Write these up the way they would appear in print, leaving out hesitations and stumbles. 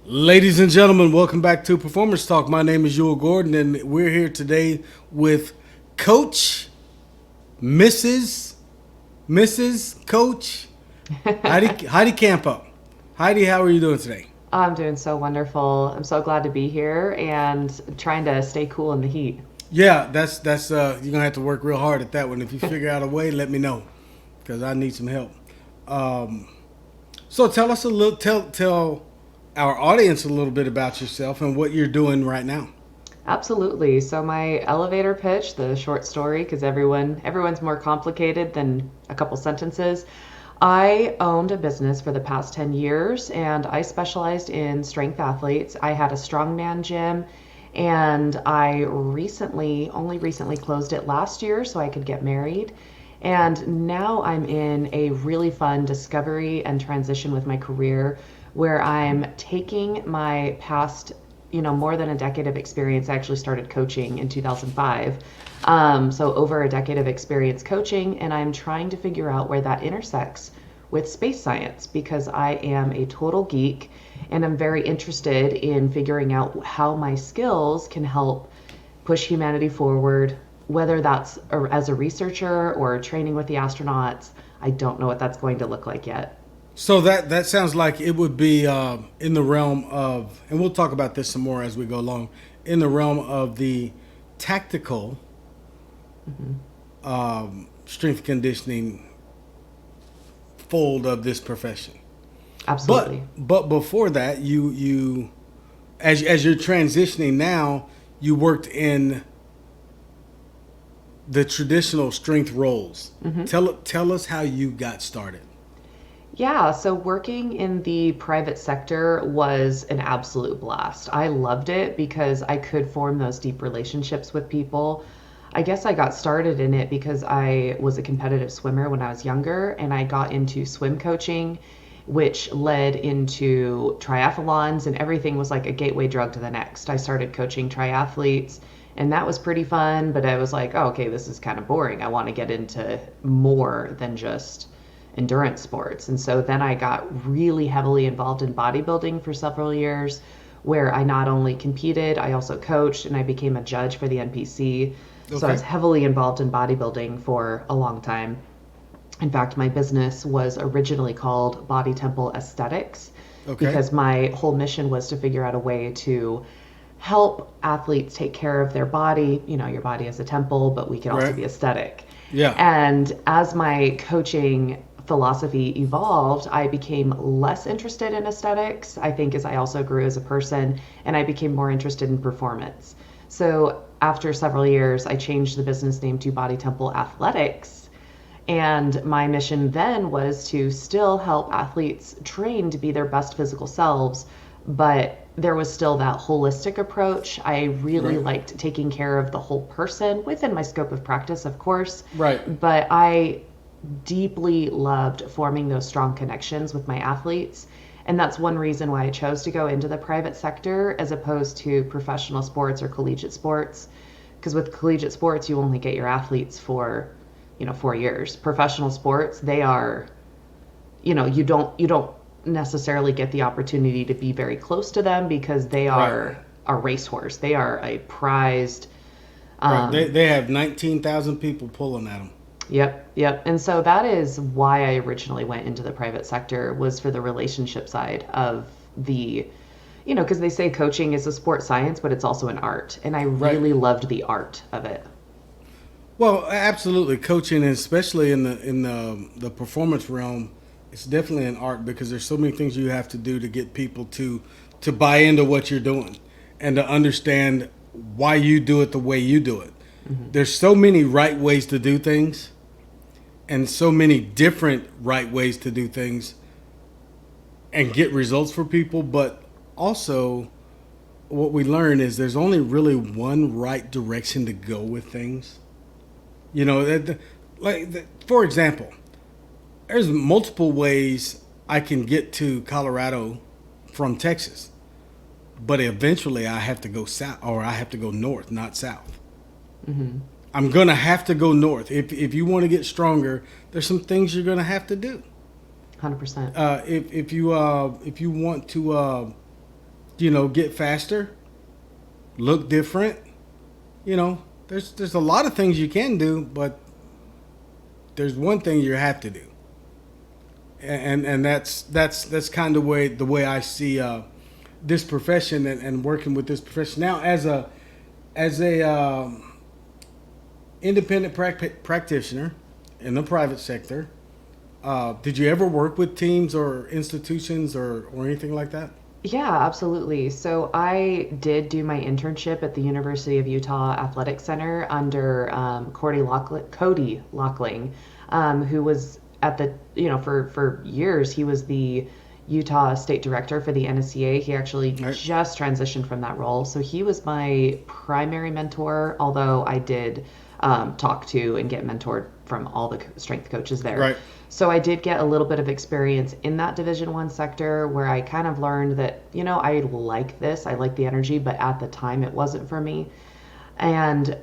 Ladies and gentlemen, welcome back to Performance Talk. My name is Yul Gordon, and we're here today with Coach, Mrs. Coach Heidi Campo. Heidi, how are you doing today? I'm doing so wonderful. I'm so glad to be here and trying to stay cool in the heat. Yeah, that's you're gonna have to work real hard at that one. If you figure out a way, let me know because I need some help. Um, so tell us a little, tell our audience a little bit about yourself and what you're doing right now. Absolutely. So my elevator pitch, the short story, because everyone's more complicated than a couple sentences. I owned a business for the past 10 years and I specialized in strength athletes. I had a strongman gym and I only recently closed it last year so I could get married. And now I'm in a really fun discovery and transition with my career where I'm taking my past, more than a decade of experience. I actually started coaching in 2005. So over a decade of experience coaching, and I'm trying to figure out where that intersects with space science because I am a total geek and I'm very interested in figuring out how my skills can help push humanity forward, whether that's as a researcher or training with the astronauts. I don't know what that's going to look like yet. So that sounds like it would be in the realm of, and we'll talk about this some more as we go along, in the realm of the tactical strength conditioning fold of this profession. But Absolutely. but before that, you as you're transitioning now, you worked in the traditional strength roles. Tell us how you got started. Yeah, so working in the private sector was an absolute blast. I loved it because I could form those deep relationships with people. I guess I got started in it because I was a competitive swimmer when I was younger and I got into swim coaching, which led into triathlons, and everything was like a gateway drug to the next. I started coaching triathletes and that was pretty fun, but I was like, oh, okay, this is kind of boring. I want to get into more than just endurance sports. And so then I got really heavily involved in bodybuilding for several years, where I not only competed, I also coached and I became a judge for the NPC. So I Okay. was heavily involved in bodybuilding for a long time. In fact, my business was originally called Body Temple Aesthetics Okay. because my whole mission was to figure out a way to help athletes take care of their body. Your body is a temple, but we can also Right. be aesthetic. Yeah. And as my coaching philosophy evolved, I became less interested in aesthetics, I think, as I also grew as a person, and I became more interested in performance. So after several years, I changed the business name to Body Temple Athletics. And my mission then was to still help athletes train to be their best physical selves, but there was still that holistic approach. I really Right. liked taking care of the whole person within my scope of practice, of course, Right. but I deeply loved forming those strong connections with my athletes. And that's one reason why I chose to go into the private sector as opposed to professional sports or collegiate sports. Because with collegiate sports, you only get your athletes for, 4 years. Professional sports, they are, you don't necessarily get the opportunity to be very close to them because they Right. are a racehorse. They are a prized. Right. They um, they have 19,000 people pulling at them. Yep, yep. And so that is why I originally went into the private sector, was for the relationship side of the, because they say coaching is a sport science, but it's also an art. And I Right. really loved the art of it. Well, absolutely. Coaching, especially in the performance realm, it's definitely an art because there's so many things you have to do to get people to buy into what you're doing and to understand why you do it the way you do it. Hmm. There's so many right ways to do things and so many different right ways to do things and get results for people, but also what we learn is there's only really one right direction to go with things. You know, for example, there's multiple ways I can get to Colorado from Texas, but eventually I have to go south or I have to go north, not south. Hmm. I'm gonna have to go north. If you want to get stronger, there's some things you're gonna have to do. 100%. If you want to get faster, look different. There's a lot of things you can do, but there's one thing you have to do, and that's kind of the way I see this profession and working with this profession now as a independent practitioner in the private sector. Did you ever work with teams or institutions or anything like that? Yeah, absolutely. So I did do my internship at the University of Utah Athletic Center under Cody Lockling, who was at for years, he was the Utah State Director for the NSCA. He actually Right. just transitioned from that role. So he was my primary mentor, although I did talk to and get mentored from all the strength coaches there. Right. So I did get a little bit of experience in that Division One sector where I kind of learned that, I like this, I like the energy, but at the time it wasn't for me. And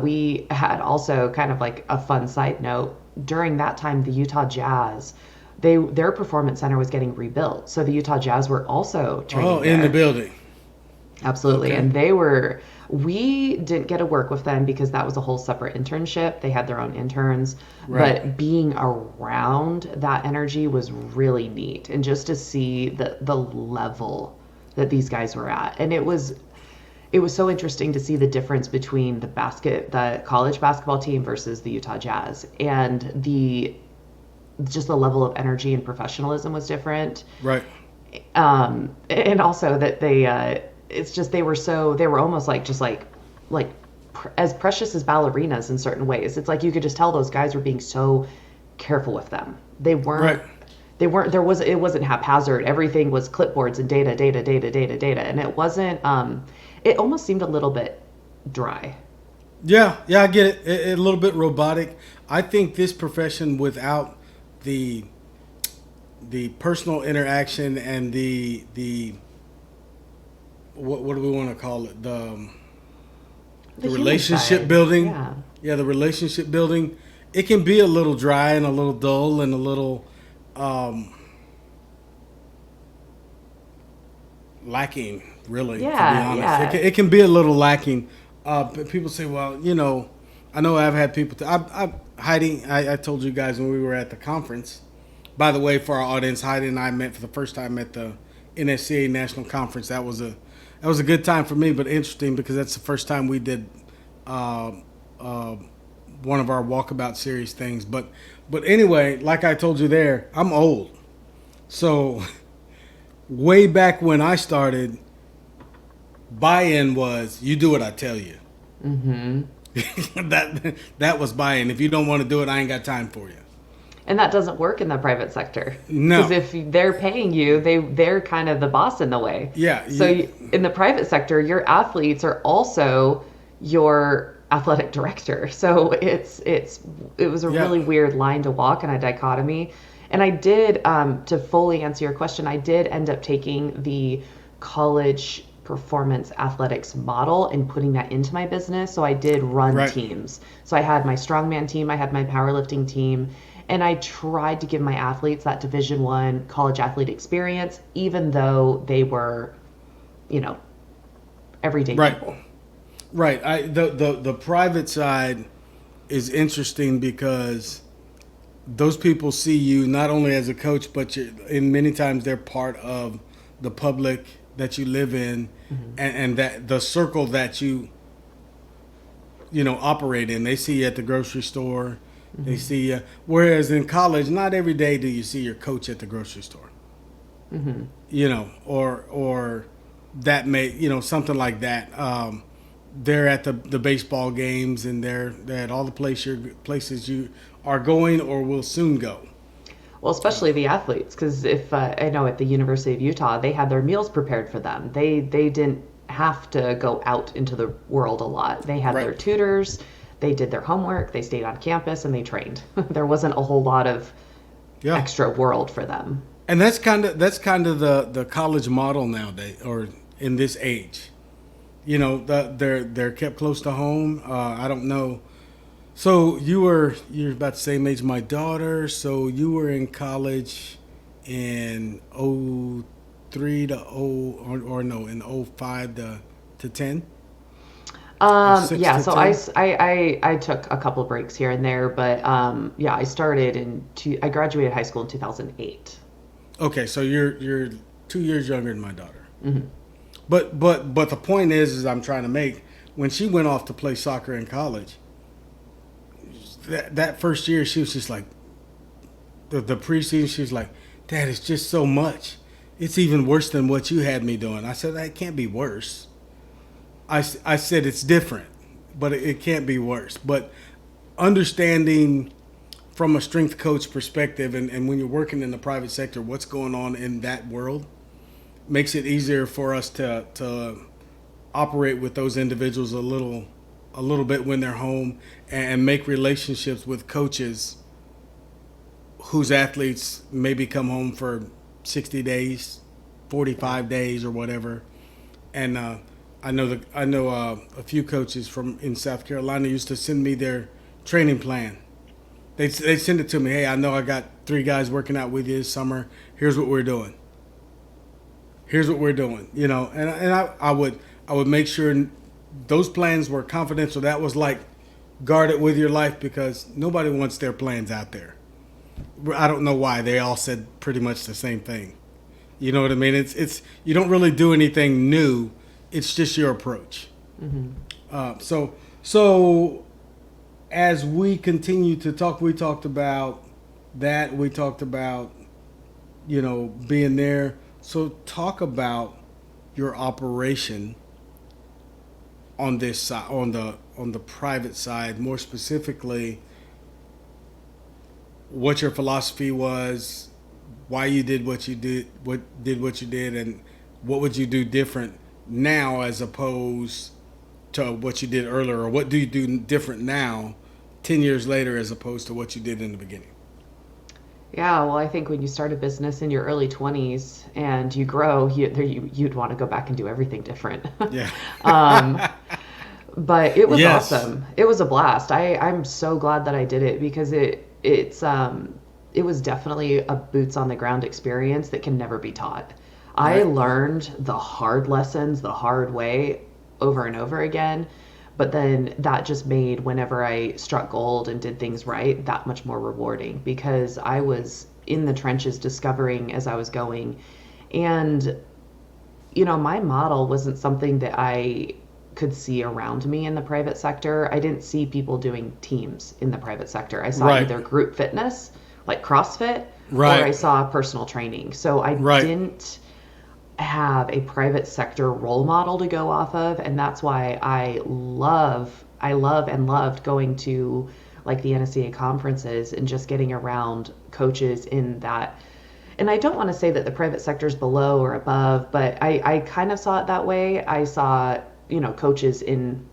we had also kind of like a fun side note. During that time, the Utah Jazz, their performance center was getting rebuilt. So the Utah Jazz were also training Oh, in the there. building. Absolutely. Okay. And we didn't get to work with them because that was a whole separate internship. They had their own interns. Right. But being around that energy was really neat. And just to see the level that these guys were at. And it was so interesting to see the difference between the college basketball team versus the Utah Jazz. And just the level of energy and professionalism was different. Right. And also that it's just they were almost like as precious as ballerinas in certain ways. It's like you could just tell those guys were being so careful with them. Right. It wasn't haphazard. Everything was clipboards and data, and it wasn't. It almost seemed a little bit dry. Yeah, I get it. A little bit robotic. I think this profession without the personal interaction and the what do we want to call it, the human relationship side. building. Yeah. The relationship building. It can be a little dry and a little dull and a little lacking, really, to be Yeah, honest. yeah. It can be a little lacking. But people say, well, I know I've had people. Heidi, I told you guys when we were at the conference. By the way, for our audience, Heidi and I met for the first time at the NSCA National Conference. That was a good time for me, but interesting because that's the first time we did one of our walkabout series things. But anyway, like I told you there, I'm old. So way back when I started, buy-in was you do what I tell you. Mm-hmm. that was buy-in. If you don't want to do it, I ain't got time for you. And that doesn't work in the private sector. No. Because if they're paying you, they're kind of the boss in the way. Yeah. So in the private sector, your athletes are also your athletic director. So it was a really weird line to walk and a dichotomy. And I did, to fully answer your question, I did end up taking the college performance athletics model and putting that into my business. So I did run teams. So I had my strongman team, I had my powerlifting team, and I tried to give my athletes that Division I college athlete experience, even though they were, everyday people. Right. The private side is interesting because those people see you not only as a coach, but in many times they're part of the public that you live in, and that the circle that you operate in. They see you at the grocery store. They see you. Whereas in college, not every day do you see your coach at the grocery store. Or that may something like that. They're at the baseball games, and they're at all the places you are going or will soon go. Well, especially the athletes, because if I know at the University of Utah, they had their meals prepared for them. They didn't have to go out into the world a lot. They had their tutors, they did their homework, they stayed on campus, and they trained. There wasn't a whole lot of extra world for them. And that's kind of the college model nowadays, or in this age. They're kept close to home. I don't know. So you're about the same age as my daughter. So you were in college in 03, 03 to 0, or no, in 05 to 10, or 6 Yeah, to so 10. I took a couple breaks here and there, but yeah, I graduated high school in 2008. Okay, so you're 2 years younger than my daughter. Hmm. But the point is I'm trying to make, when she went off to play soccer in college, that first year she was just like, the preseason, she was like, Dad, it's just so much. It's even worse than what you had me doing. I said, that can't be worse. I said it's different, but it can't be worse. But understanding from a strength coach perspective, and when you're working in the private sector, what's going on in that world makes it easier for us to operate with those individuals a little bit when they're home, and make relationships with coaches whose athletes maybe come home for 60 days, 45 days, or whatever. And I know a few coaches from in South Carolina used to send me their training plan. They send it to me. Hey, I know I got 3 guys working out with you this summer. Here's what we're doing. Here's what we're doing. And I would make sure those plans were confidential. That was like, guard it with your life, because nobody wants their plans out there. I don't know why they all said pretty much the same thing. You know what I mean? It's you don't really do anything new. It's just your approach. Hmm. So as we continue to talk, we talked about that. We talked about being there. So talk about your operation on this side, on the private side, more specifically, what your philosophy was, why you did what you did, what you did, and what would you do different now as opposed to what you did earlier, or what do you do different now, 10 years later, as opposed to what you did in the beginning. Yeah, well, I think when you start a business in your early 20s and you grow, you'd want to go back and do everything different. Yeah. um, but it was Yes. awesome. It was a blast. I'm so glad that I did it because it was definitely a boots on the ground experience that can never be taught. I Right. learned the hard lessons the hard way over and over again, but then that just made whenever I struck gold and did things right that much more rewarding because I was in the trenches discovering as I was going. And my model wasn't something that I could see around me in the private sector. I didn't see people doing teams in the private sector. I saw Right. either group fitness, like CrossFit, or I Right. saw personal training. So I Right. didn't have a private sector role model to go off of, and that's why I love and loved going to like the NSCA conferences and just getting around coaches in that. And I don't want to say that the private sector is below or above, but I kind of saw it that way. I saw, coaches in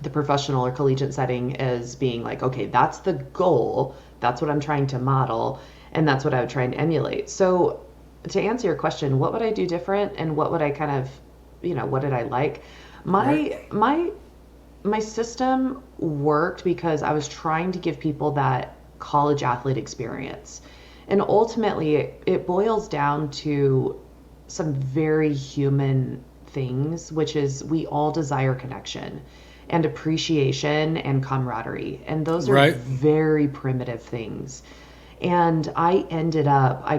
the professional or collegiate setting as being like, okay, that's the goal. That's what I'm trying to model. And that's what I would try and emulate. So to answer your question, what would I do different and what would I kind of, what did I like? Right. My system worked because I was trying to give people that college athlete experience. And ultimately, it boils down to some very human things, which is we all desire connection and appreciation and camaraderie. And those are Right. very primitive things. And I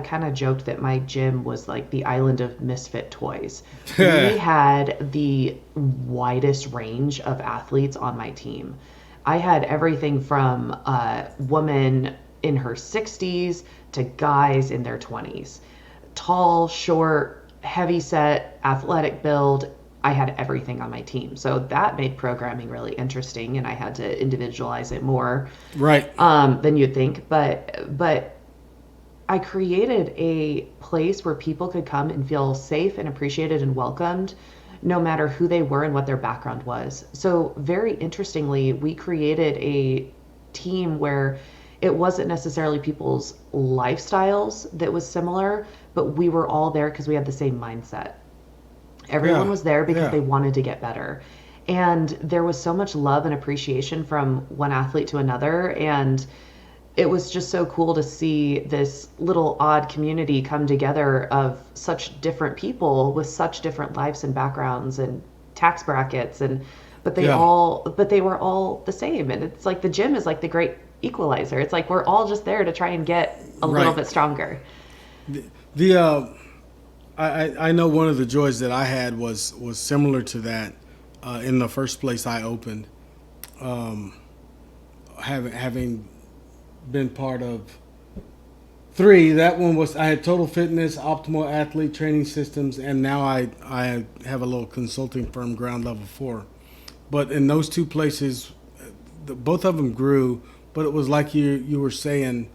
kind of joked that my gym was like the island of misfit toys. We had the widest range of athletes on my team. I had everything from a woman in her 60s to guys in their 20s. Tall, short, heavy set, athletic build. I had everything on my team. So that made programming really interesting, and I had to individualize it more Right. than you'd think. But I created a place where people could come and feel safe and appreciated and welcomed, no matter who they were and what their background was. So very interestingly, we created a team where it wasn't necessarily people's lifestyles that was similar, but we were all there because we had the same mindset. Everyone Yeah. was there because Yeah. they wanted to get better. And there was so much love and appreciation from one athlete to another. And it was just so cool to see this little odd community come together of such different people with such different lives and backgrounds and tax brackets, and Yeah, but they were all the same. And it's like the gym is like the great equalizer. It's like we're all just there to try and get a little right. bit stronger. The I know one of the joys that I had was similar to that in the first place I opened, having been part of three. That one was I had Total Fitness, Optimal Athlete Training Systems, and now I have a little consulting firm, Ground Level 4. But in those two places, both of them grew. But it was like you were saying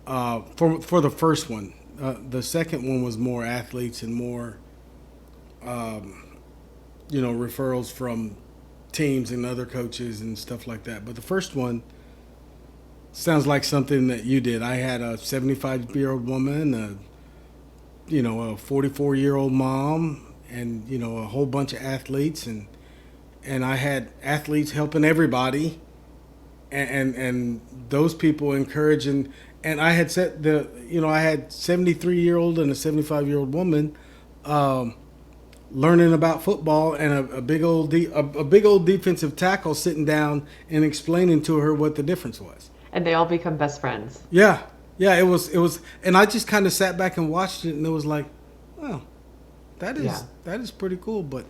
for the first one. The second one was more athletes and more referrals from teams and other coaches and stuff like that. But the first one sounds like something that you did. I had a 75-year-old woman, a 44-year-old mom, and a whole bunch of athletes, and I had athletes helping everybody, and those people encouraging. And I had set I had 73-year-old and a 75-year-old woman learning about football, and a big old defensive tackle sitting down and explaining to her what the difference was. And they all become best friends. Yeah, yeah, it was, and I just kind of sat back and watched it, and it was like, oh, that Yeah. is pretty cool. But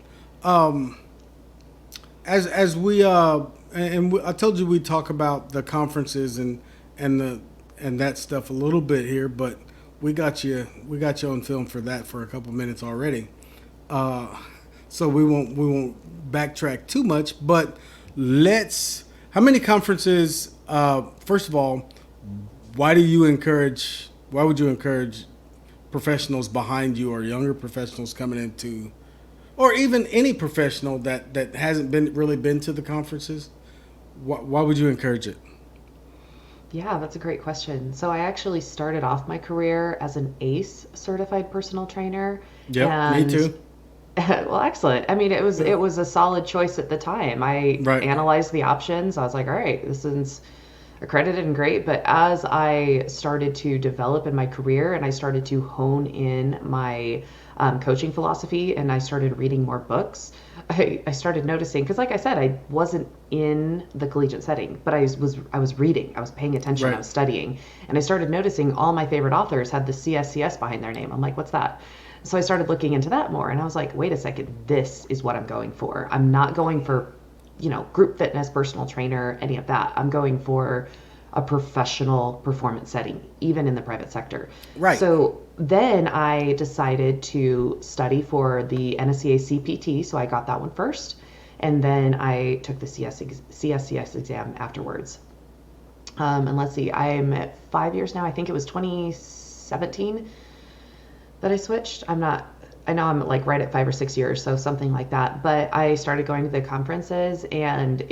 as we I told you we'd talk about the conferences and the and that stuff a little bit here, but we got you on film for that for a couple minutes already. Uh, so we won't backtrack too much, but let's. How many conferences? First of all, Why would you encourage professionals behind you or younger professionals coming into, or even any professional that hasn't been to the conferences? Why would you encourage it? Yeah, that's a great question. So I actually started off my career as an ACE certified personal trainer, Yep, me and too. well, excellent. I mean, it was a solid choice at the time. I Right, analyzed the options. I was like, all right, this is accredited and great. But as I started to develop in my career and I started to hone in my coaching philosophy and I started reading more books, I started noticing because, like I said, I wasn't in the collegiate setting, but I was reading, I was paying attention, I right, was studying, and I started noticing all my favorite authors had the CSCS behind their name. I'm like, what's that? So I started looking into that more, and I was like, wait a second, this is what I'm going for. I'm not going for, group fitness, personal trainer, any of that. I'm going for a professional performance setting, even in the private sector. right. So then I decided to study for the NSCA CPT. So I got that one first. And then I took the CSCS exam afterwards. And let's see, I'm at 5 years now. I think it was 2017 that I switched. I know I'm like right at 5 or 6 years, so something like that. But I started going to the conferences, and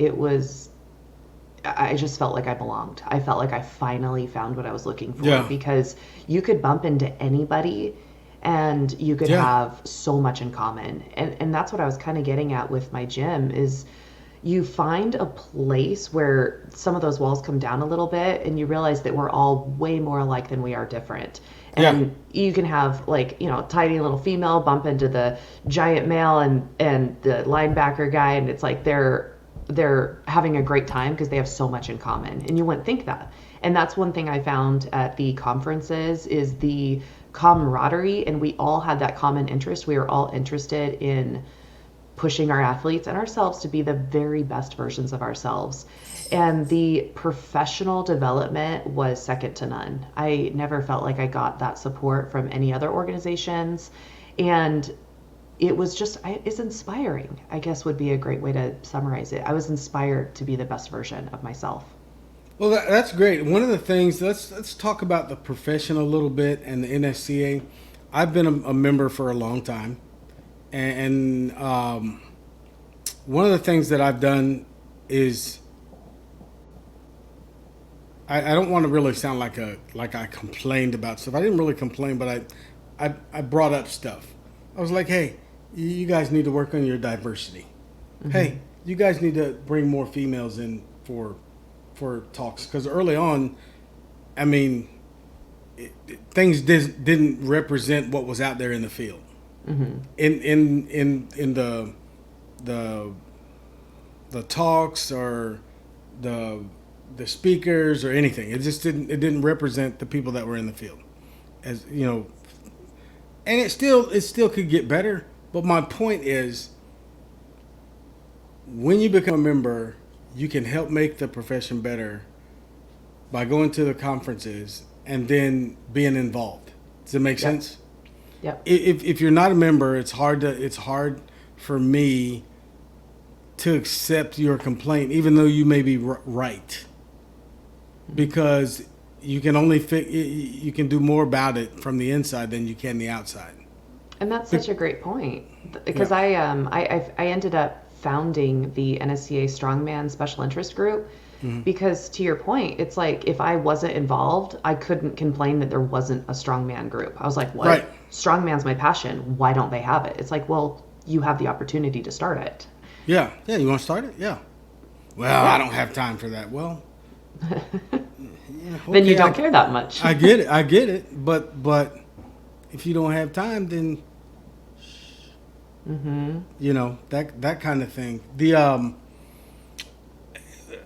I just felt like I belonged. I felt like I finally found what I was looking for Yeah, because you could bump into anybody and you could yeah, have so much in common. And that's what I was kind of getting at with my gym is you find a place where some of those walls come down a little bit and you realize that we're all way more alike than we are different. yeah. And you can have like, tiny little female bump into the giant male and the linebacker guy, and it's like they're having a great time because they have so much in common, and you wouldn't think that. And that's one thing I found at the conferences is the camaraderie, and we all had that common interest. We were all interested in pushing our athletes and ourselves to be the very best versions of ourselves. And the professional development was second to none. I never felt like I got that support from any other organizations. And it was just, it's inspiring, I guess would be a great way to summarize it. I was inspired to be the best version of myself. Well, that's great. One of the things let's talk about the profession a little bit and the NSCA. I've been a member for a long time, and one of the things that I've done is I don't want to really sound like I complained about stuff. I didn't really complain, but I brought up stuff. I was like, hey, you guys need to work on your diversity. Hmm. Hey, you guys need to bring more females in for talks because early on I mean, things didn't represent what was out there in the field. Mm-hmm. In the the talks or the the speakers or anything. It didn't represent the people that were in the field. As you know, and it still could get better, but my point is when you become a member, you can help make the profession better by going to the conferences and then being involved. Does it make Yep. sense? Yep. If you're not a member, it's hard for me to accept your complaint, even though you may be right, because you can only you can do more about it from the inside than you can the outside. And that's such a great point Yeah. because I ended up founding the NSCA Strongman Special Interest Group Mm-hmm. because to your point, it's like if I wasn't involved, I couldn't complain that there wasn't a strongman group. I was like, what? Right. Strongman's my passion. Why don't they have it? It's like, well, you have the opportunity to start it. Yeah. Yeah. You want to start it? Yeah. Well, I Yeah. don't have time for that. Well, yeah, Then you okay, don't care that much. I get it. I get it. But if you don't have time, then Mm-hmm. that kind of thing. The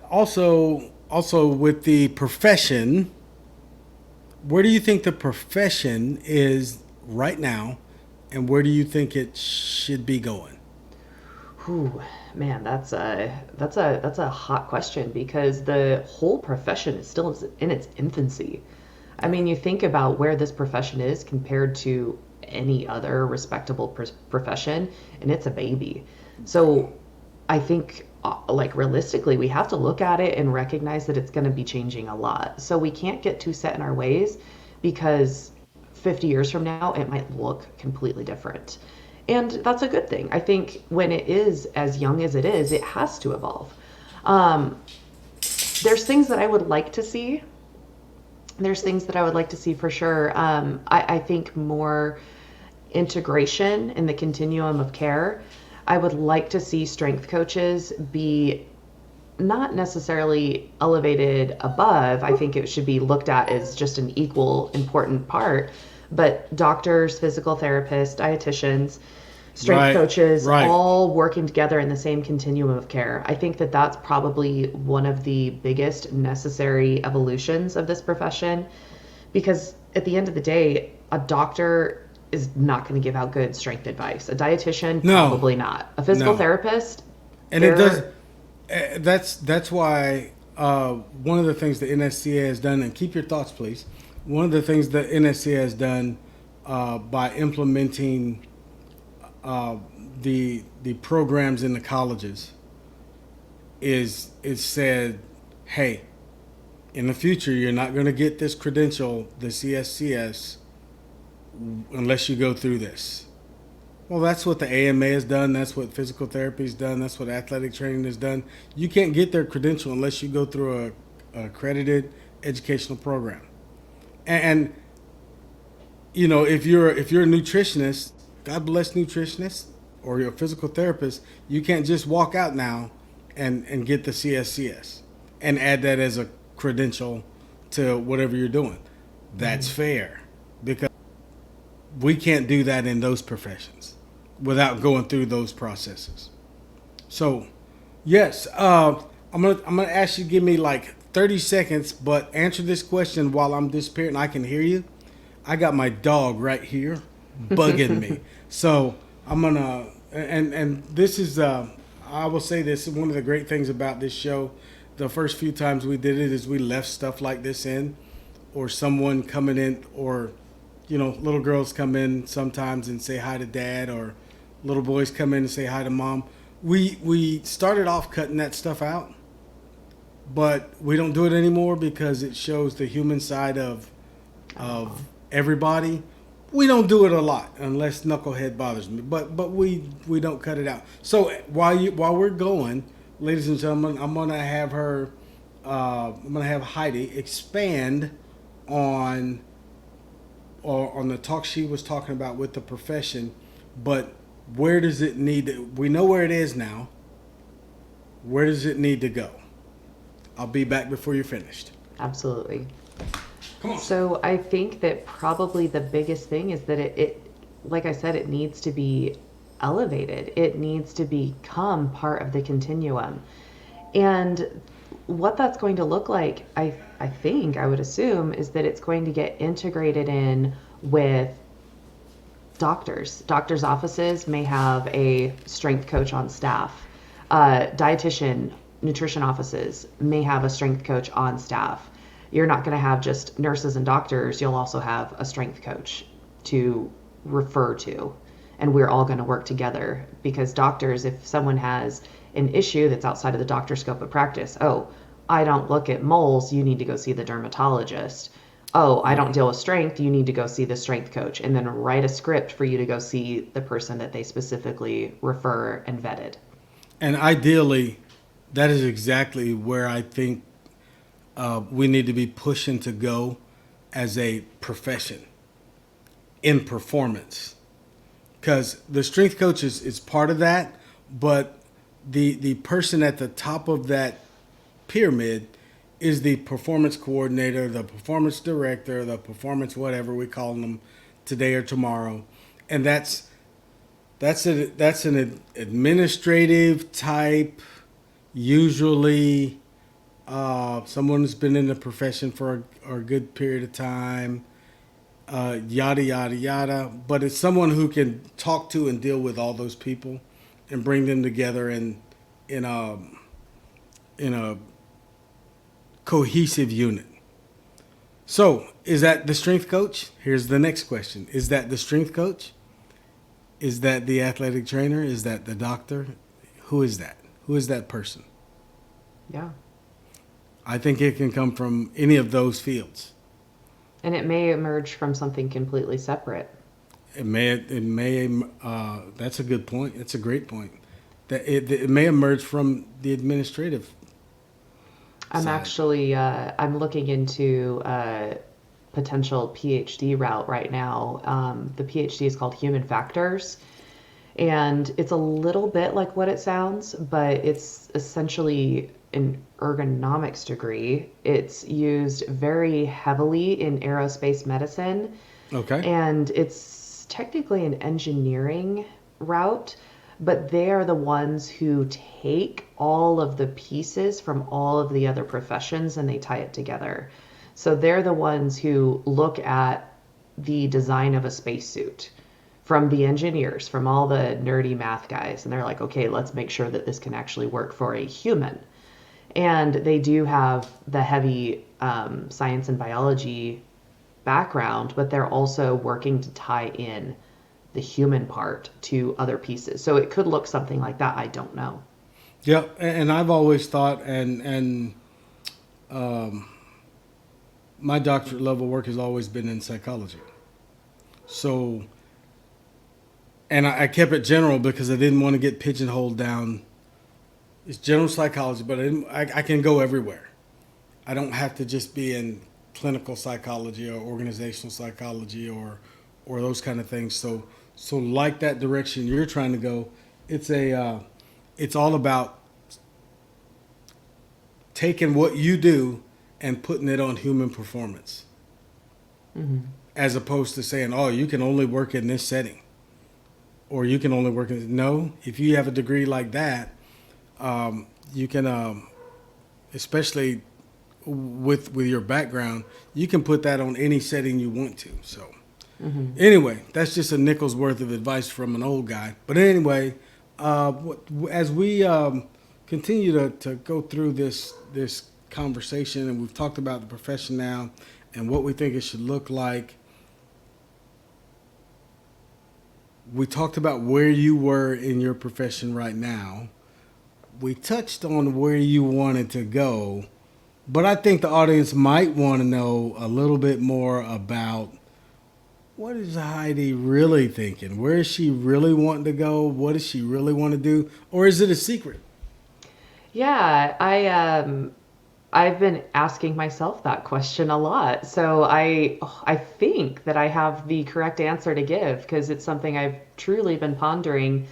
also with the profession, where do you think the profession is right now, and where do you think it should be going? Whew, man, that's a hot question because the whole profession is still in its infancy. I mean, you think about where this profession is compared to any other respectable profession, and it's a baby. So I think, like realistically, we have to look at it and recognize that it's going to be changing a lot. So we can't get too set in our ways because 50 years from now, it might look completely different. And that's a good thing. I think when it is as young as it has to evolve. Um, there's things that I would like to see. There's things that I would like to see for sure. I think more integration in the continuum of care. I would like to see strength coaches be not necessarily elevated above. I think it should be looked at as just an equal important part. But doctors, physical therapists, dietitians, strength Right, coaches, right. all working together in the same continuum of care. I think that that's probably one of the biggest necessary evolutions of this profession because at the end of the day, a doctor is not going to give out good strength advice. A dietitian, No, probably not. A physical no, therapist, and it does. they're That's why one of the things the NSCA has done, and keep your thoughts, please. One of the things the NSCA has done by implementing uh, the programs in the colleges is said, hey, in the future you're not going to get this credential, the CSCS, unless you go through this. Well, that's what the AMA has done. That's what physical therapy has done. That's what athletic training has done. You can't get their credential unless you go through a accredited educational program. And if you're a nutritionist, God bless nutritionists, or you're a physical therapist, you can't just walk out now and get the CSCS and add that as a credential to whatever you're doing. That's fair because we can't do that in those professions without going through those processes. So, yes, I'm gonna ask you to give me like 30 seconds, but answer this question while I'm disappearing. I can hear you. I got my dog right here, bugging me. So I'm gonna and this is I will say this is one of the great things about this show. The first few times we did it is we left stuff like this in, or someone coming in, or little girls come in sometimes and say hi to dad, or little boys come in and say hi to mom. We started off cutting that stuff out, but we don't do it anymore because it shows the human side of everybody. We don't do it a lot unless knucklehead bothers me, but we don't cut it out. So while we're going, ladies and gentlemen, I'm gonna have her I'm gonna have Heidi expand on or on the talk she was talking about with the profession, but where does it need to, we know where it is now. Where does it need to go? I'll be back before you're finished. absolutely. Come on, Sam. So I think that probably the biggest thing is that like I said, it needs to be elevated. It needs to become part of the continuum. And what that's going to look like, I think, I would assume, is that it's going to get integrated in with doctors. Doctors' offices may have a strength coach on staff. Dietitian, nutrition offices may have a strength coach on staff. You're not going to have just nurses and doctors. You'll also have a strength coach to refer to. And we're all going to work together because doctors, if someone has an issue that's outside of the doctor's scope of practice, oh, I don't look at moles, you need to go see the dermatologist. Oh, I don't deal with strength, you need to go see the strength coach, and then write a script for you to go see the person that they specifically refer and vetted. And ideally, that is exactly where I think we need to be pushing to go as a profession in performance. Because the strength coach is part of that, but the person at the top of that pyramid is the performance coordinator, the performance director, the performance whatever we call them today or tomorrow, and that's an administrative type, usually someone who's been in the profession for a good period of time, yada yada yada. But it's someone who can talk to and deal with all those people and bring them together in a in a cohesive unit. So, is that the strength coach? Here's the next question. Is that the strength coach? Is that the athletic trainer? Is that the doctor? Who is that? Who is that person? Yeah. I think it can come from any of those fields. And it may emerge from something completely separate. That's a good point. That's a great point. That it may emerge from the administrative I'm side. actually I'm looking into a potential PhD route right now. The PhD is called Human Factors, and it's a little bit like what it sounds, but it's essentially an ergonomics degree. It's used very heavily in aerospace medicine, Okay. and it's technically an engineering route, but they are the ones who take all of the pieces from all of the other professions and they tie it together. So they're the ones who look at the design of a spacesuit from the engineers, from all the nerdy math guys, and they're like, okay, let's make sure that this can actually work for a human. And they do have the heavy science and biology background, but they're also working to tie in the human part to other pieces. So it could look something like that. I don't know. Yeah, and I've always thought, and um, my doctorate level work has always been in psychology. So, and I kept it general because I didn't want to get pigeonholed down. It's general psychology, but I can go everywhere. I don't have to just be in clinical psychology or organizational psychology or those kind of things. So like that direction you're trying to go, it's all about taking what you do and putting it on human performance, Mm-hmm. as opposed to saying, oh, you can only work in this setting or you can only work in. No, if you have a degree like that, you can, especially with your background, you can put that on any setting you want to. So Mm-hmm. anyway, that's just a nickel's worth of advice from an old guy. But anyway, as we continue to go through this conversation, and we've talked about the profession now and what we think it should look like. We talked about where you were in your profession right now. We touched on where you wanted to go, but I think the audience might want to know a little bit more about what is Heidi really thinking? Where is she really wanting to go? What does she really want to do? Or is it a secret? Yeah, I've been asking myself that question a lot. So I think that I have the correct answer to give because it's something I've truly been pondering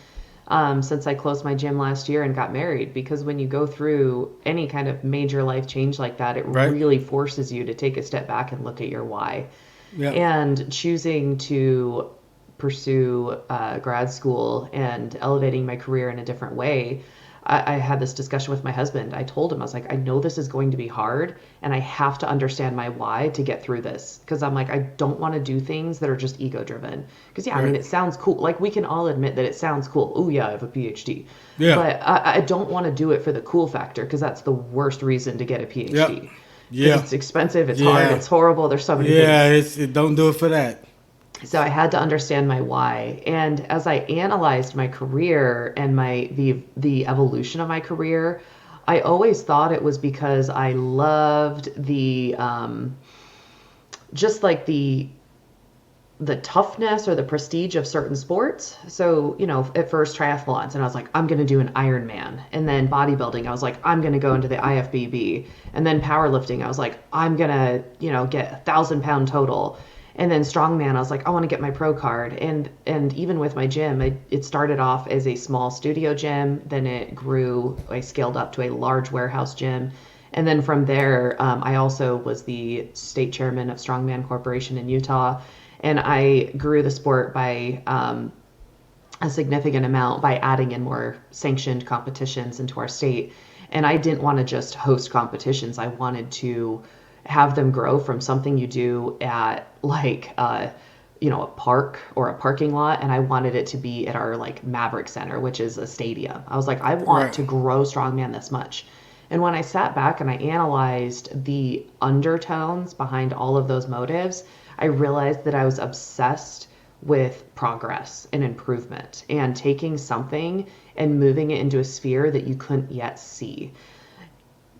since I closed my gym last year and got married. Because when you go through any kind of major life change like that, it Right. really forces you to take a step back and look at your why. Yeah. And choosing to pursue grad school and elevating my career in a different way, I had this discussion with my husband. I told him, I was like, I know this is going to be hard, and I have to understand my why to get through this. Because I'm like, I don't want to do things that are just ego driven. Because, yeah, I mean, Right. it sounds cool. Like, we can all admit that it sounds cool. Oh, yeah, I have a PhD. Yeah. But I don't want to do it for the cool factor, because that's the worst reason to get a Yep. PhD. Because Yeah. it's expensive, it's hard, Yeah. it's horrible. There's so many Yeah. things. It don't do it for that. So I had to understand my why. And as I analyzed my career and the evolution of my career, I always thought it was because I loved the just like the toughness or the prestige of certain sports. So, at first triathlons, and I was like, I'm going to do an Ironman. And then bodybuilding, I was like, I'm going to go into the IFBB. And then powerlifting, I was like, I'm going to, get 1,000 pound total. And then strongman, I was like, I want to get my pro card. And even with my gym, it started off as a small studio gym. Then it grew, I scaled up to a large warehouse gym. And then from there, I also was the state chairman of Strongman Corporation in Utah. And I grew the sport by a significant amount by adding in more sanctioned competitions into our state. And I didn't want to just host competitions. I wanted to have them grow from something you do at like a park or a parking lot, and I wanted it to be at our like Maverick Center, which is a stadium. I was like, I want Right. to grow strongman this much. And when I sat back and I analyzed the undertones behind all of those motives, I realized that I was obsessed with progress and improvement and taking something and moving it into a sphere that you couldn't yet see.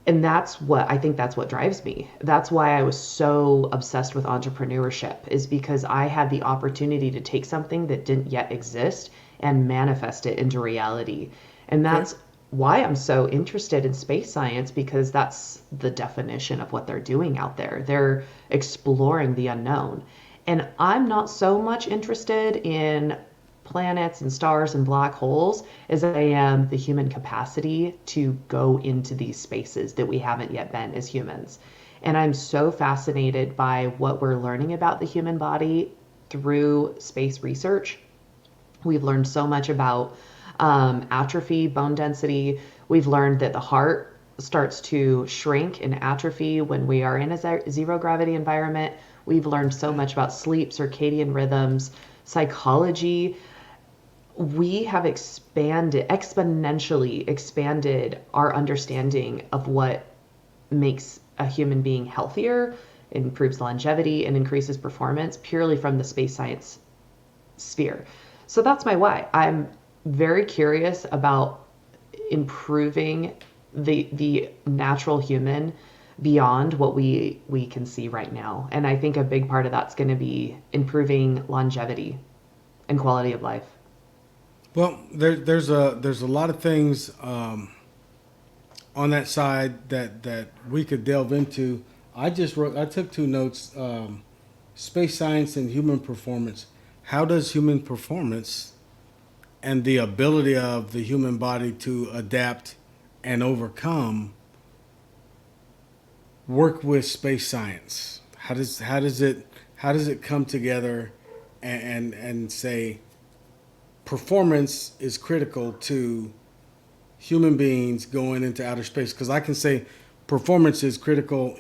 And that's what drives me. That's why I was so obsessed with entrepreneurship, is because I had the opportunity to take something that didn't yet exist and manifest it into reality. And Okay. that's why I'm so interested in space science, because that's the definition of what they're doing out there. They're exploring the unknown. And I'm not so much interested in planets and stars and black holes as I am the human capacity to go into these spaces that we haven't yet been as humans. And I'm so fascinated by what we're learning about the human body through space research. We've learned so much about atrophy, bone density. We've learned that the heart starts to shrink and atrophy when we are in a zero gravity environment. We've learned so much about sleep, circadian rhythms, psychology. We have exponentially expanded our understanding of what makes a human being healthier, improves longevity, and increases performance purely from the space science sphere. So that's my why. I'm very curious about improving the natural human beyond what we can see right now. And I think a big part of that's going to be improving longevity and quality of life. Well, there's a lot of things on that side that we could delve into. I took two notes: space science and human performance. How does human performance and the ability of the human body to adapt and overcome work with space science? How does it come together and say performance is critical to human beings going into outer space? Because I can say performance is critical.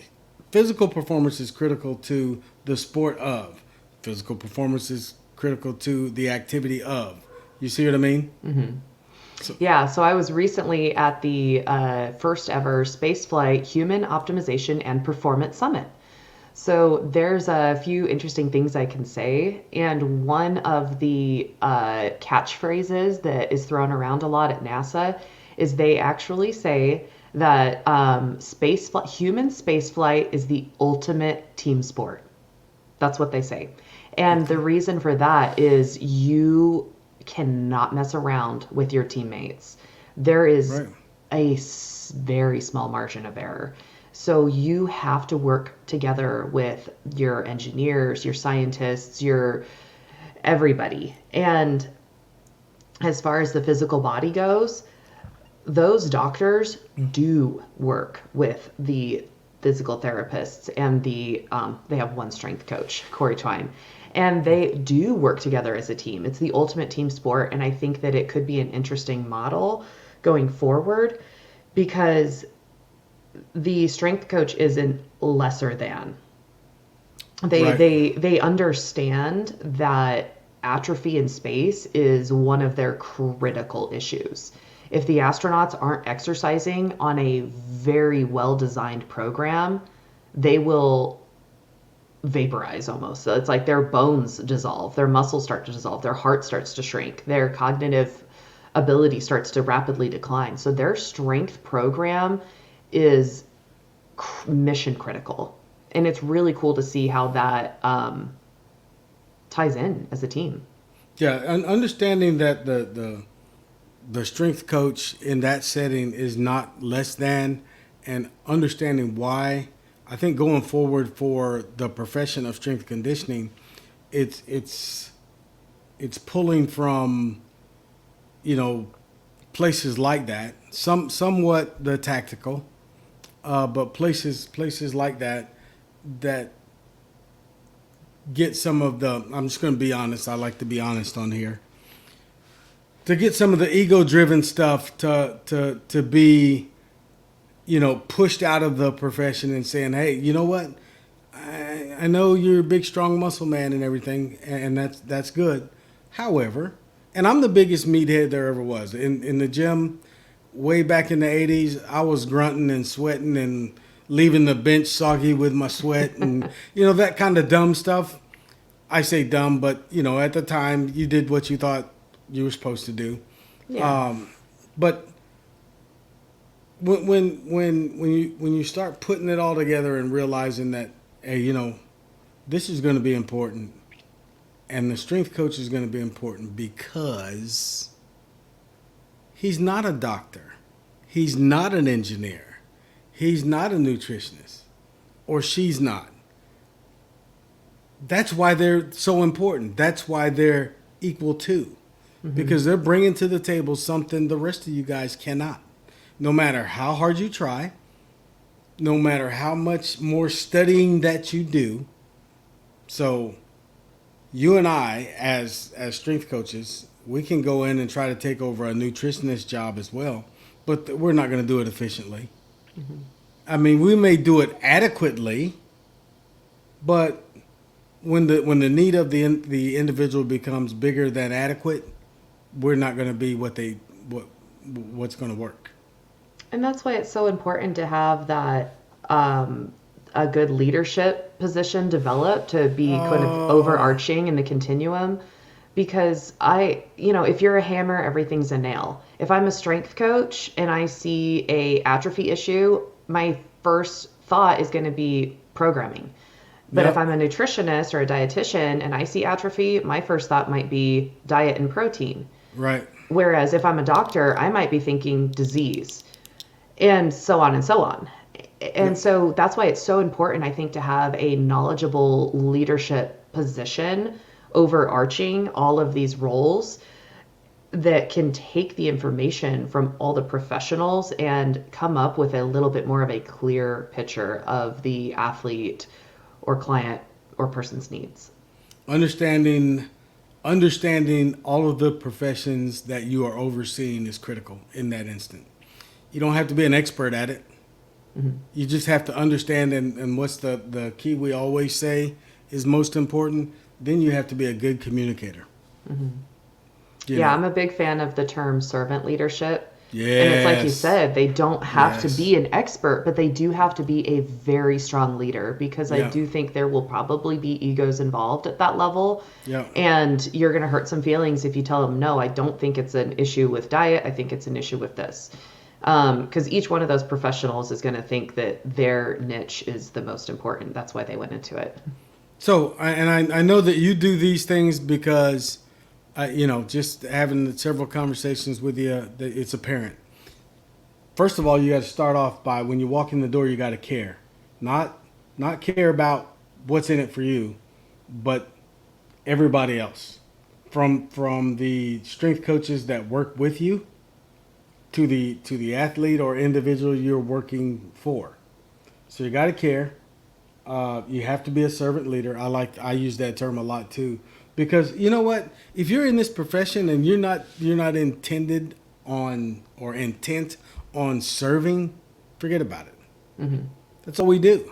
Physical performance is critical to the sport of. Physical performance is critical to the activity of. You see what I mean? So, Yeah, so I was recently at the first ever Spaceflight Human Optimization and Performance Summit. So there's a few interesting things I can say, and one of the catchphrases that is thrown around a lot at NASA is they actually say that human spaceflight is the ultimate team sport. That's what they say. And the okay. reason for that is you cannot mess around with your teammates. There is Right. a very small margin of error. So you have to work together with your engineers, your scientists, your everybody. And as far as the physical body goes, those doctors do work with the physical therapists and they have one strength coach, Corey Twine, and they do work together as a team. It's the ultimate team sport, and I think that it could be an interesting model going forward because the strength coach isn't lesser than. They Right. they they understand that atrophy in space is one of their critical issues. If the astronauts aren't exercising on a very well designed program, they will vaporize almost. So it's like their bones dissolve, their muscles start to dissolve, their heart starts to shrink, their cognitive ability starts to rapidly decline. So their strength program is mission critical. And it's really cool to see how that ties in as a team. Yeah, and understanding that the strength coach in that setting is not less than, and understanding why. I think going forward for the profession of strength conditioning, it's it's pulling from, you know, places like that. Somewhat the tactical, but places like that that get some of the. I'm just going to be honest. I like to be honest on here. To get some of the ego-driven stuff to be, you know, pushed out of the profession and saying, hey, you know what? I know you're a big, strong muscle man and everything, and that's good. However, and I'm the biggest meathead there ever was. In the gym, way back in the 80s, I was grunting and sweating and leaving the bench soggy with my sweat and, you know, that kind of dumb stuff. I say dumb, but, you know, at the time, you did what you thought you were supposed to do. Yeah. But when you start putting it all together and realizing that, hey, you know, this is going to be important, and the strength coach is going to be important because he's not a doctor, he's not an engineer, he's not a nutritionist, or she's not. That's why they're so important. That's why they're equal to, because they're bringing to the table something the rest of you guys cannot. No matter how hard you try, no matter how much more studying that you do. So you and I, as strength coaches, we can go in and try to take over a nutritionist job as well, but we're not going to do it efficiently. I mean, we may do it adequately, but when the need of the individual becomes bigger than adequate, we're not going to be what's going to work. And that's why it's so important to have that a good leadership position developed to be kind of Oh, overarching in the continuum. Because if you're a hammer, everything's a nail. If I'm a strength coach and I see a atrophy issue, my first thought is going to be programming. But if yep, I'm a nutritionist or a dietitian and I see atrophy, my first thought might be diet and protein. right. Whereas if I'm a doctor, I might be thinking disease and so on and so on. And Yep. so that's why it's so important, I think, to have a knowledgeable leadership position overarching all of these roles that can take the information from all the professionals and come up with a little bit more of a clear picture of the athlete or client or person's needs. Understanding understanding all of the professions that you are overseeing is critical in that instant. You don't have to be an expert at it. You just have to understand, and what's the key we always say is most important. Then you have to be a good communicator. You Yeah, know. I'm a big fan of the term servant leadership. And it's like you Yes. said, they don't have to Yes. be an expert, but they do have to be a very strong leader because I Yeah. do think there will probably be egos involved at that level. Yeah. And you're going to hurt some feelings if you tell them, no, I don't think it's an issue with diet. I think it's an issue with this. Because each one of those professionals is going to think that their niche is the most important. That's why they went into it. So, I know that you do these things because, you know, just having several conversations with you, it's apparent. First of all, you got to start off by when you walk in the door, you got to care, not care about what's in it for you, but everybody else. from the strength coaches that work with you to the athlete or individual you're working for. So you got to care. You have to be a servant leader. I use that term a lot too, because you know what? If you're in this profession and you're not intended on or intent on serving, forget about it. Mm-hmm. That's all we do.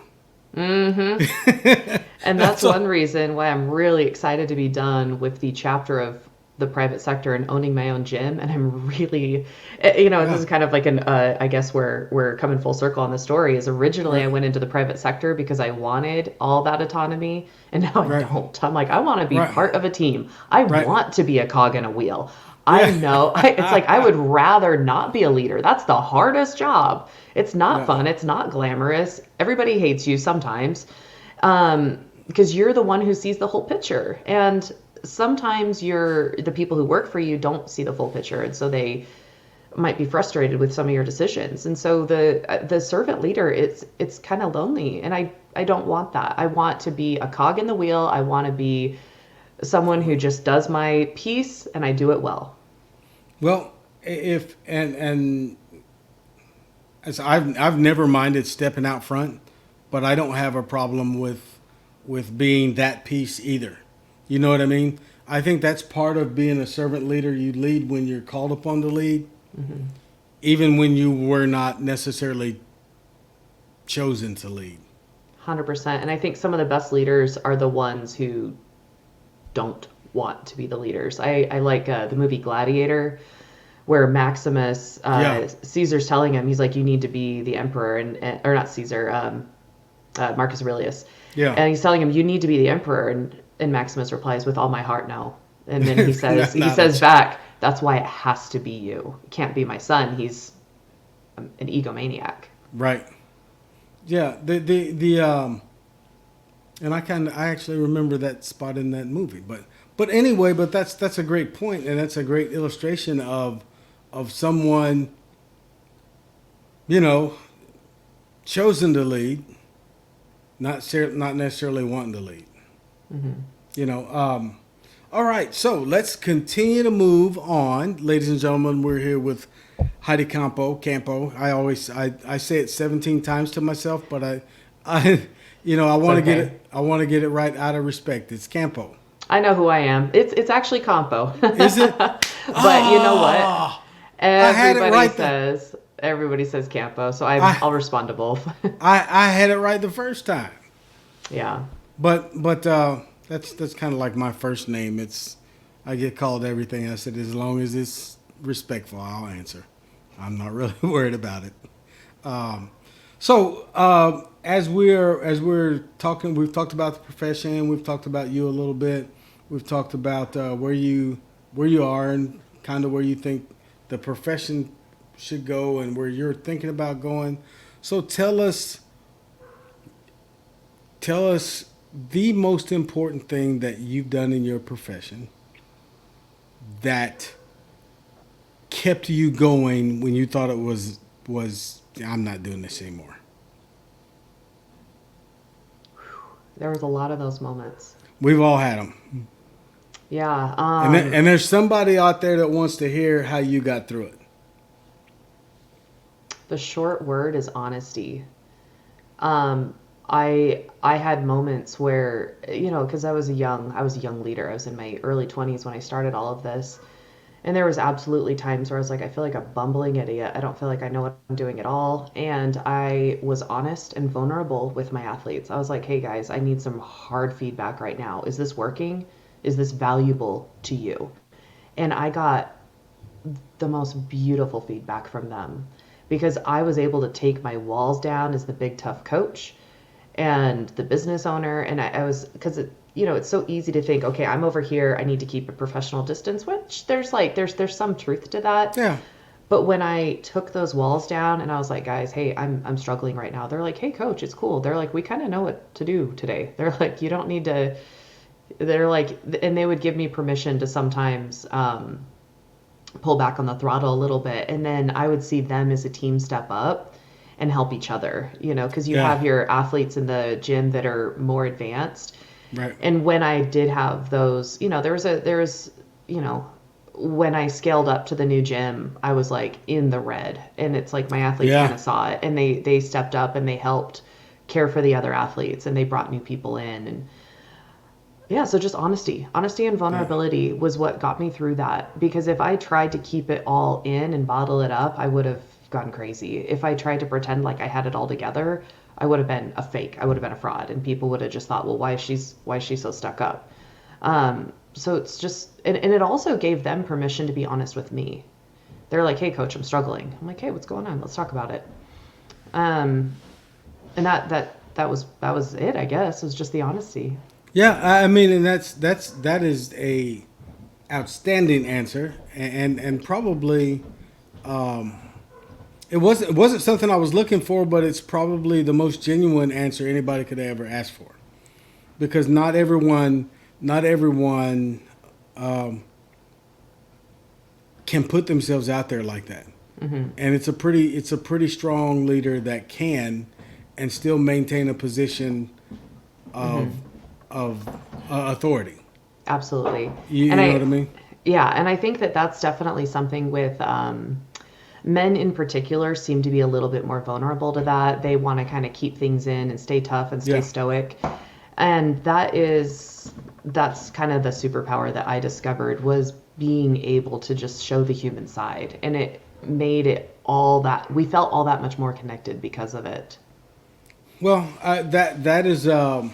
Mm-hmm. And that's That's one all. reason why I'm really excited to be done with the chapter of the private sector and owning my own gym. And I'm really, this Yeah. is kind of like I guess we're coming full circle on the story. Is originally I Right. went into the private sector because I wanted all that autonomy, and now I Right. don't. I'm like, I want to be Right. part of a team. I Right. want to be a cog in a wheel. I Yeah. know. It's like I would rather not be a leader. That's the hardest job. It's not Yeah. fun. It's not glamorous. Everybody hates you sometimes, because you're the one who sees the whole picture. And sometimes the people who work for you don't see the full picture, and so they might be frustrated with some of your decisions. And so the servant leader, it's kind of lonely, and I don't want that. I want to be a cog in the wheel. I want to be someone who just does my piece and I do it well. Well, if and as I've never minded stepping out front, but I don't have a problem with being that piece either. You know what I mean? I think that's part of being a servant leader. You lead when you're called upon to lead, Mm-hmm. even when you were not necessarily chosen to lead. 100%. And I think some of the best leaders are the ones who don't want to be the leaders. I like the movie Gladiator, where Maximus, Yeah, Caesar's telling him, he's like, you need to be the emperor, or not Caesar, Marcus Aurelius. yeah. And he's telling him, you need to be the emperor. And Maximus replies, with all my heart, no. And then he says, not, he not says much. back, that's why it has to be you. It can't be my son. He's an egomaniac. Right. Yeah. The and I actually remember that spot in that movie. But anyway, but that's a great point, and that's a great illustration of someone, you know, chosen to lead, not necessarily wanting to lead. Mm-hmm. You know. All right, so let's continue to move on, ladies and gentlemen. We're here with Heidi Campo. Campo. I say it 17 times to myself, but I I It's want to get okay. it. I want to get it right out of respect. It's Campo. I know who I am. It's actually Campo. Is it? But you know what? Ah, I had it Everybody right there. says everybody says Campo, so I I'll respond to both. I had it right the first time. Yeah. But that's kind of like my first name. I get called everything. I said as long as it's respectful, I'll answer. I'm not really worried about it. Um, so as we're talking, we've talked about the profession. We've talked about you a little bit. We've talked about where you are and kind of where you think the profession should go and where you're thinking about going. So tell us the most important thing that you've done in your profession that kept you going when you thought it was I'm not doing this anymore. There was a lot of those moments. We've all had them, Yeah. and there's somebody out there that wants to hear how you got through it. The short word is honesty. Um, I had moments where, because I was a young leader. I was in my early 20s when I started all of this. And there was absolutely times where I was like, I feel like a bumbling idiot. I don't feel like I know what I'm doing at all. And I was honest and vulnerable with my athletes. I was like, hey guys, I need some hard feedback right now. Is this working? Is this valuable to you? And I got the most beautiful feedback from them because I was able to take my walls down as the big tough coach and the business owner. And I was, because it's so easy to think, okay, I'm over here, I need to keep a professional distance, which there's some truth to that. Yeah, But when I took those walls down and I was like, guys, hey, I'm struggling right now. They're like, hey coach, it's cool. They're like, we kind of know what to do today. They're like, you don't need to, they're like, and they would give me permission to sometimes pull back on the throttle a little bit. And then I would see them as a team step up and help each other, because you yeah, have your athletes in the gym that are more advanced. right, And when I did have those, there was you know, when I scaled up to the new gym, I was like in the red, and it's like my athletes kind Yeah. of saw it, and they stepped up and they helped care for the other athletes, and they brought new people in, and yeah, so just honesty and Yeah. vulnerability was what got me through that. Because if I tried to keep it all in and bottle it up, I would have gone crazy. If I tried to pretend like I had it all together, I would have been a fake. I would have been a fraud, and people would have just thought, well, why is she so stuck up? So it's just, and it also gave them permission to be honest with me. They're like, hey, coach, I'm struggling. I'm like, hey, what's going on? Let's talk about it. Um, and that was it. I guess it was just the honesty. Yeah, I mean, and that is a outstanding answer, and probably it wasn't something I was looking for, but it's probably the most genuine answer anybody could ever ask for, because not everyone can put themselves out there like that, and it's a pretty strong leader that can and still maintain a position of authority. Absolutely. You, And you know what I mean? yeah, and I think that that's definitely something with men in particular seem to be a little bit more vulnerable to that. They want to kind of keep things in and stay tough and stay Yeah. stoic. And that's kind of the superpower that I discovered was being able to just show the human side. And it made it all that we felt all that much more connected because of it. Well, that is, and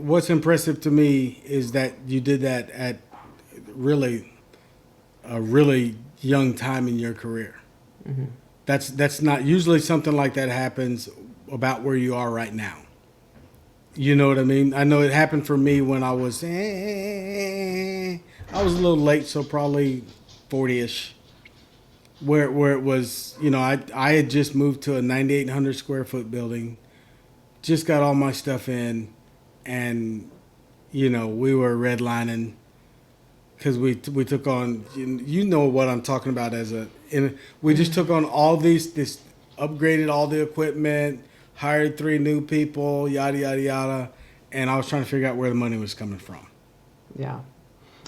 what's impressive to me is that you did that at really a really young time in your career. That's not usually something like that happens about where you are right now. You know what I mean? I know it happened for me when I was a little late, so probably 40ish, where it was, I had just moved to a 9,800 square foot building, just got all my stuff in, and we were redlining because we took on, you know what I'm talking about, we just took on all this, upgraded all the equipment, hired 3 new people, yada yada yada, and I was trying to figure out where the money was coming from. Yeah.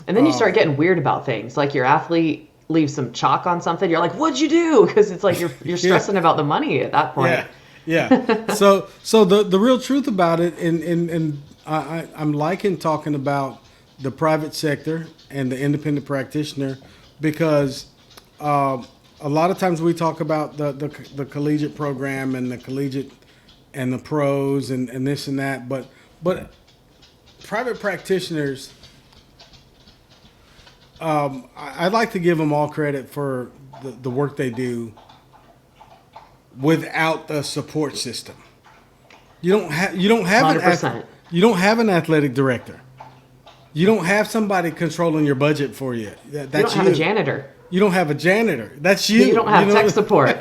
And then you start getting weird about things. Like your athlete leaves some chalk on something. You're like, what'd you do? Because it's like you're Yeah. stressing about the money at that point. Yeah, yeah. So the real truth about it, and I'm liking talking about the private sector and the independent practitioner, because a lot of times we talk about the collegiate program and the collegiate and the pros and this and that, but private practitioners, I'd like to give them all credit for the work they do without the support system. You don't have an 100%. you don't have an athletic director. You don't have somebody controlling your budget for you. You That's don't have you. a janitor. You don't have a janitor. That's you. You don't have tech support.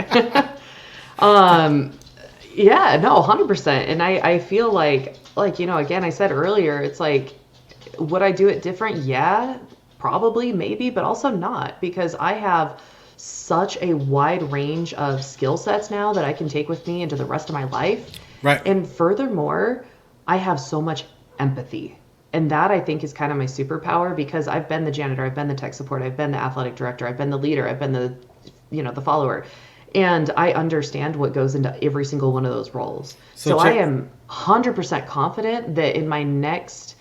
um, yeah, no, 100%. And I feel like, again, I said earlier, it's like, would I do it different? Yeah, probably, maybe, but also not, because I have such a wide range of skill sets now that I can take with me into the rest of my life. Right. And furthermore, I have so much empathy. And that I think is kind of my superpower, because I've been the janitor, I've been the tech support, I've been the athletic director, I've been the leader, I've been the follower. And I understand what goes into every single one of those roles. So I am 100% confident that in my next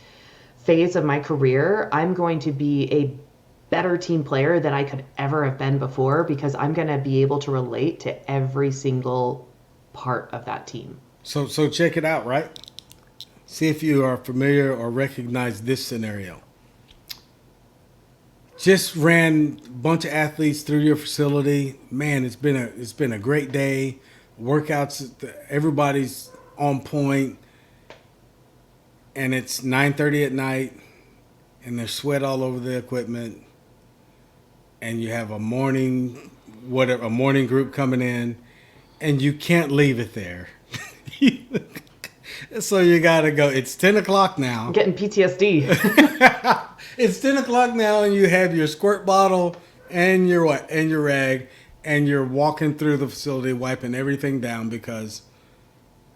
phase of my career, I'm going to be a better team player than I could ever have been before, because I'm going to be able to relate to every single part of that team. So check it out, right? See if you are familiar or recognize this scenario. Just ran a bunch of athletes through your facility. Man, it's been a great day. Workouts, everybody's on point, and it's 9:30 at night, and there's sweat all over the equipment, and you have a morning group coming in, and you can't leave it there. So you gotta go. It's 10 o'clock now. I'm getting PTSD. It's 10 o'clock now, and you have your squirt bottle and your rag, and you're walking through the facility, wiping everything down, because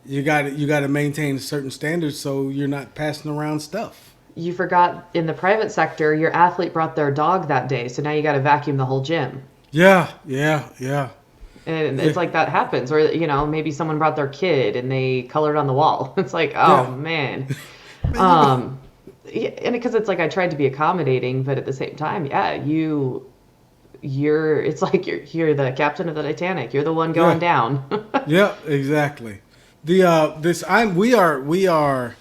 you got to maintain certain standards so you're not passing around stuff. You forgot in the private sector, your athlete brought their dog that day, so now you got to vacuum the whole gym. Yeah, yeah, yeah, And yeah, it's like that happens, or maybe someone brought their kid and they colored on the wall. It's like, oh yeah. man. Man, you know, Um, yeah, and because it's like I tried to be accommodating, but at the same time, yeah, you're it's like you're the captain of the Titanic. You're the one going yeah, down. yeah, exactly. The this I'm we are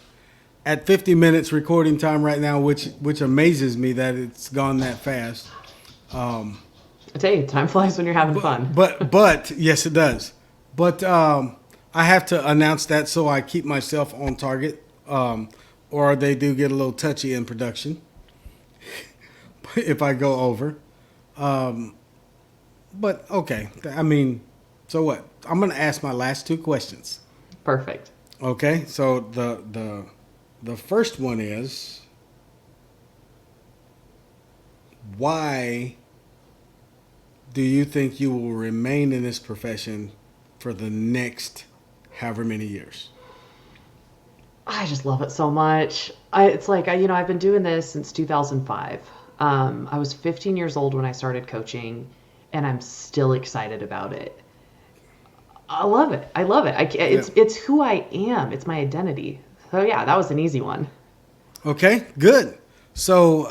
at 50 minutes recording time right now, which amazes me that it's gone that fast. I tell you, time flies when you're having fun. But yes, it does. But I have to announce that so I keep myself on target, or they do get a little touchy in production if I go over. But okay, I mean, so what? I'm gonna ask my last two questions. Perfect. Okay, so the first one is why do you think you will remain in this profession for the next however many years? I just love it so much. It's like I've been doing this since 2005. I was 15 years old when I started coaching, and I'm still excited about it. I love it. I love it. Yeah. It's who I am. It's my identity. So yeah, that was an easy one. Okay, good. So,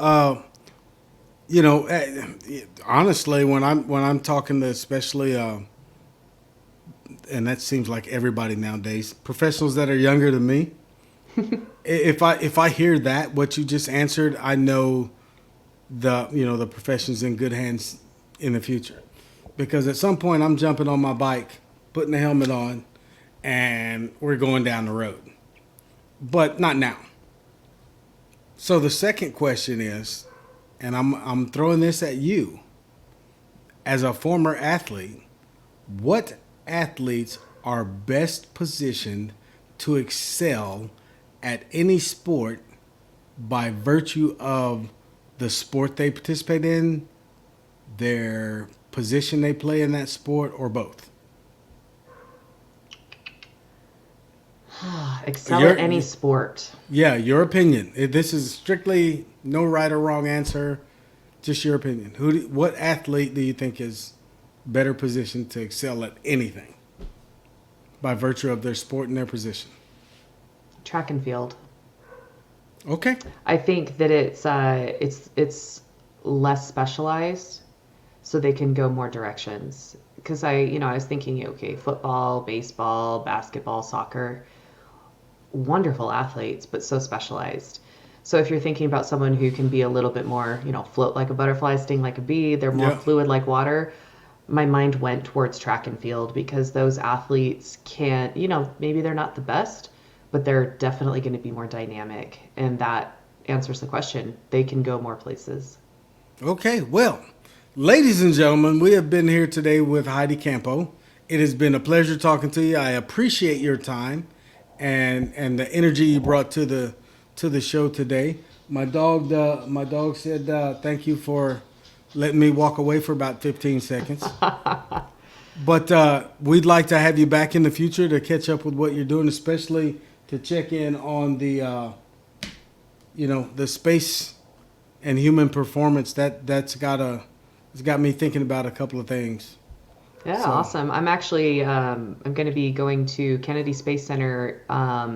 honestly, when I'm talking to especially, and that seems like everybody nowadays, professionals that are younger than me, if I hear that what you just answered, I know the profession's in good hands in the future, because at some point I'm jumping on my bike, putting the helmet on, and we're going down the road, but not now. So the second question is, and I'm throwing this at you as a former athlete, what athletes are best positioned to excel at any sport by virtue of the sport they participate in, their position they play in that sport, or both? Excel at Your any sport. Yeah, your opinion. This is strictly no right or wrong answer, just your opinion. What athlete do you think is better positioned to excel at anything by virtue of their sport and their position? Track and field. Okay. I think that it's less specialized, so they can go more directions. Because I was thinking, okay, football, baseball, basketball, soccer, wonderful athletes, but so specialized. So if you're thinking about someone who can be a little bit more, float like a butterfly, sting like a bee, they're more Yeah. fluid like water. My mind went towards track and field because those athletes can't, maybe they're not the best, but they're definitely going to be more dynamic. And that answers the question. They can go more places. Okay. Well, ladies and gentlemen, we have been here today with Heidi Campo. It has been a pleasure talking to you. I appreciate your time and the energy you brought to the show today. My dog said thank you for letting me walk away for about 15 seconds. But we'd like to have you back in the future to catch up with what you're doing, especially to check in on the space and human performance. It's got me thinking about a couple of things. Yeah, So, awesome. I'm going to be going to Kennedy Space Center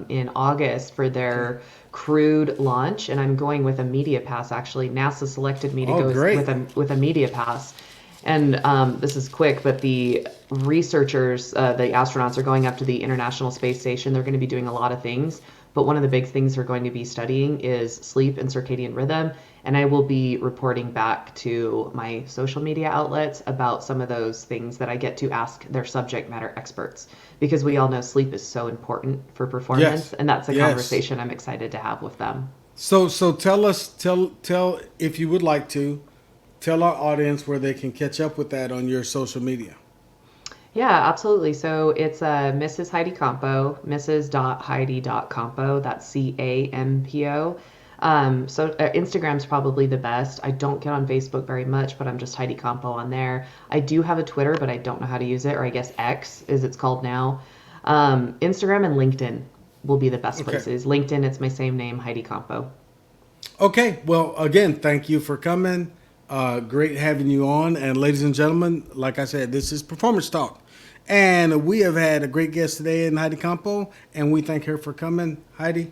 in August for okay. their crewed launch, and I'm going with a media pass. Actually, NASA selected me to Oh, go great. with a media pass. And this is quick, but the researchers, the astronauts, are going up to the International Space Station. They're going to be doing a lot of things, but one of the big things they're going to be studying is sleep and circadian rhythm. And I will be reporting back to my social media outlets about some of those things that I get to ask their subject matter experts, because we all know sleep is so important for performance, Yes. and that's a Yes. conversation I'm excited to have with them. So tell if you would like to tell our audience where they can catch up with that on your social media. Yeah, absolutely. So it's Mrs. Heidi Campo, Mrs. Heidi.campo. That's Campo. So Instagram's probably the best. I don't get on Facebook very much, but I'm just Heidi Campo on there. I do have a Twitter, but I don't know how to use it, or I guess X, as it's called now. Instagram and LinkedIn will be the best Okay. places. LinkedIn, it's my same name, Heidi Campo. Okay, well, again, thank you for coming. Great having you on. And ladies and gentlemen, like I said, this is Performance Talk. And we have had a great guest today in Heidi Campo, and we thank her for coming. Heidi,